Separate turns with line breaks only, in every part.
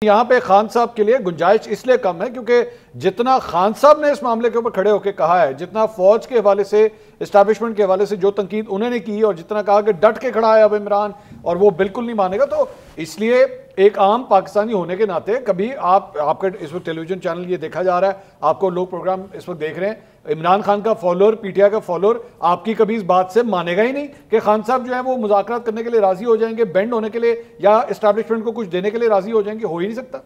یہاں پہ خان صاحب کے لیے گنجائش اس لیے کم ہے کیونکہ جتنا خان صاحب نے اس معاملے کے اوپر کھڑے ہو کے کہا ہے، جتنا فوج کے حوالے سے اسٹیبلشمنٹ کے حوالے سے جو تنقید انہوں نے کی اور جتنا کہا کہ ڈٹ کے کھڑا ہے اب عمران اور وہ بالکل نہیں مانے گا، تو اس لیے ایک عام پاکستانی ہونے کے ناطے کبھی آپ کا اس وقت ٹیلی ویژن چینل یہ دیکھا جا رہا ہے، آپ کو لوگ پروگرام اس وقت دیکھ رہے ہیں، عمران خان کا فالوور، پی ٹی آئی کا فالوور آپ کی کبھی اس بات سے مانے گا ہی نہیں کہ خان صاحب جو ہیں وہ مذاکرات کرنے کے لیے راضی ہو جائیں گے، بینڈ ہونے کے لیے یا اسٹیبلشمنٹ کو کچھ دینے کے لیے راضی ہو جائیں گے، ہو ہی نہیں سکتا۔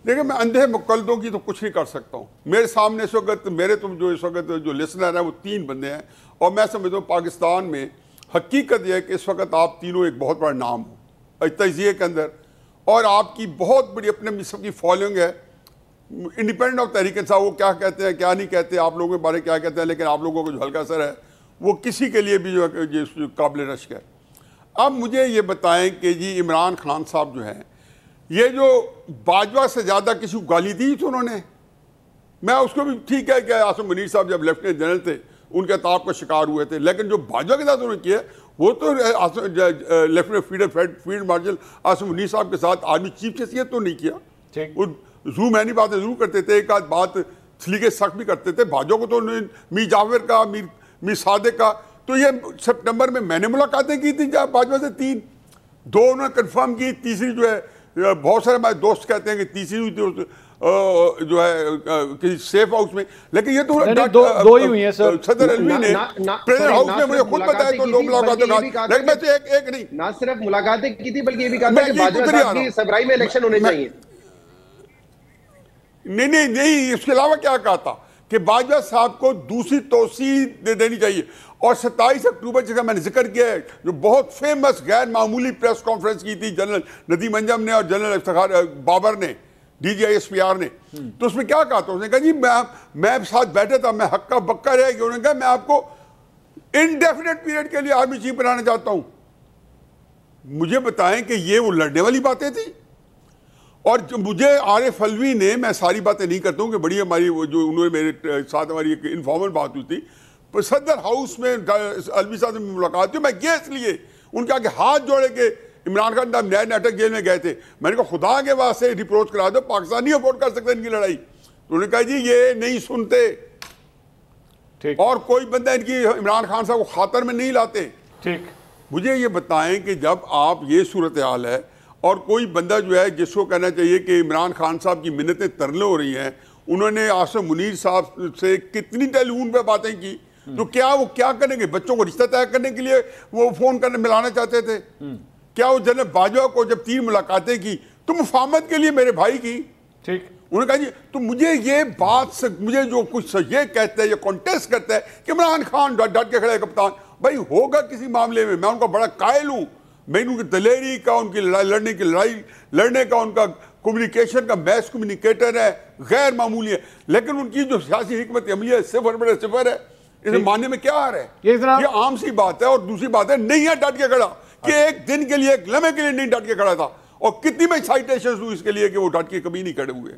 دیکھیں میں اندھے مقلدوں کی تو کچھ نہیں کر سکتا ہوں۔ میرے سامنے اس وقت اس وقت جو لسنر ہیں وہ 3 بندے ہیں، اور میں سمجھتا ہوں پاکستان میں حقیقت یہ ہے کہ اس وقت آپ تینوں ایک بہت بڑا نام ہو تجزیے کے اندر، اور آپ کی بہت بڑی اپنے مصر کی فالوئنگ ہے انڈیپینڈنٹ آف تحریک انصاف۔ وہ کیا کہتے ہیں کیا نہیں کہتے، آپ لوگوں کے بارے کیا کہتے ہیں، لیکن آپ لوگوں کو جو ہلکا اثر ہے وہ کسی کے لیے بھی جو ہے قابل رشک ہے۔ اب مجھے یہ بتائیں کہ جی عمران خان صاحب جو ہیں، یہ جو باجوہ سے زیادہ کسی کو گالی دی تو انہوں نے، میں اس کو بھی ٹھیک ہے کہ عاصم منیر صاحب جب لیفٹیننٹ جنرل تھے ان کے عطاب کا شکار ہوئے تھے، لیکن جو باجوہ کے ساتھ انہوں نے کیا وہ تو lieutenant field marshal Asim Munir صاحب کے ساتھ آرمی چیف کی حیثیت تو نہیں کیا۔ وہ زو میں نہیں باتیں ضرور کرتے تھے، ایک آدھ بات سلیقے سخت بھی کرتے تھے۔ باجوہ کو تو میر جعفر کا، میر صادق کا، تو یہ سپٹمبر میں نے ملاقاتیں کی تھی باجوہ سے 3، 2 انہوں نے کنفرم کی، تیسری جو ہے بہت سارے ہمارے دوست کہتے ہیں کہ تیسری ہوئی تھی جو ہے کسی سیف ہاؤس میں، لیکن یہ تو
دو ہی ہوئی ہیں سر۔
صدر علوی نے پریزیڈنٹ ہاؤس میں مجھے خود بتایا تو 2 ملاقاتیں کہا، لیکن میں تو ایک نہیں،
نہ صرف ملاقاتیں کی تھی بلکہ یہ بھی کہا تھا کہ باجوہ صاحب کی سبرائی میں الیکشن ہونے چاہیے۔
نہیں، اس کے علاوہ کیا کہا تھا کہ باجوہ صاحب کو دوسری توسیع دینی چاہیے، اور 27 اکتوبر جیسا میں نے ذکر کیا ہے جو بہت فیمس غیر معمولی پریس کانفرنس کی تھی جنرل ندیم انجم نے اور جنرل افتخار بابر نے، D G I S P R نے، تو اس میں کیا کہا تھا؟ اس نے کہا جی میں ساتھ بیٹھے تھا، میں حق کا بکا رہے گی، انہوں نے کہا میں آپ کو انڈیفینٹ پیریڈ کے لیے آرمی چیف بنانا چاہتا ہوں۔ مجھے بتائیں کہ یہ وہ لڑنے والی باتیں تھیں؟ اور جو مجھے عارف علوی نے، میں ساری باتیں نہیں کرتا ہوں کہ بڑی ہماری وہ جو انہوں نے میرے ساتھ ہماری ایک انفارمل بات ہوئی تھی صدر ہاؤس میں علوی صاحب سے ملاقات تھی، میں گیا اس لیے ان کا کہ ہاتھ جوڑے کے عمران خان صاحب نئے ناٹک جیل میں گئے تھے، میں نے کہا خدا کے واسطے ریپروچ کرا دو، پاکستان نہیں افورڈ کر سکتا ان کی لڑائی۔ انہوں نے کہا جی یہ نہیں سنتے، اور کوئی بندہ ان کی عمران خان صاحب کو خاطر میں نہیں لاتے۔ مجھے یہ بتائیں کہ جب آپ یہ صورتحال ہے اور کوئی بندہ جو ہے جس کو کہنا چاہیے کہ عمران خان صاحب کی منتیں ترلے ہو رہی ہیں، انہوں نے عاصم منیر صاحب سے کتنی ٹیلی فون پہ باتیں کی، تو کیا وہ کیا کریں گے؟ بچوں کو رشتہ طے کرنے کے لیے وہ فون کرنے ملانا چاہتے تھے؟ کیا وہ جنرل باجوہ کو جب 3 ملاقاتیں کی تو مفاہمت کے لیے میرے بھائی کی؟ انہوں نے کہا جی تو مجھے یہ بات سے مجھے جو کچھ یہ کہتا ہے، یہ کانٹیسٹ کرتا ہے کہ عمران خان ڈٹ کے کھڑے کپتان، بھائی ہوگا کسی معاملے میں، میں ان کا بڑا قائل ہوں، میں ان کی دلیری کا، ان کی لڑائی لڑنے کا، ان کا کمیونیکیشن کا میس کمیونیکیٹر ہے، غیر معمولی ہے، لیکن ان کی جو سیاسی حکمت عملی ہے 0 ہے، اسے ماننے میں کیا آ رہا ہے؟ یہ عام سی بات ہے۔ اور دوسری بات ہے نہیں ہے ڈٹ کے کھڑا، کہ ایک دن کے لیے، ایک لمحے کے لیے نہیں ڈٹ کے کھڑا تھا، اور کتنی میں سائٹیشنز ہوں اس کے لیے کہ وہ ڈٹ کے کبھی نہیں کھڑے ہوئے۔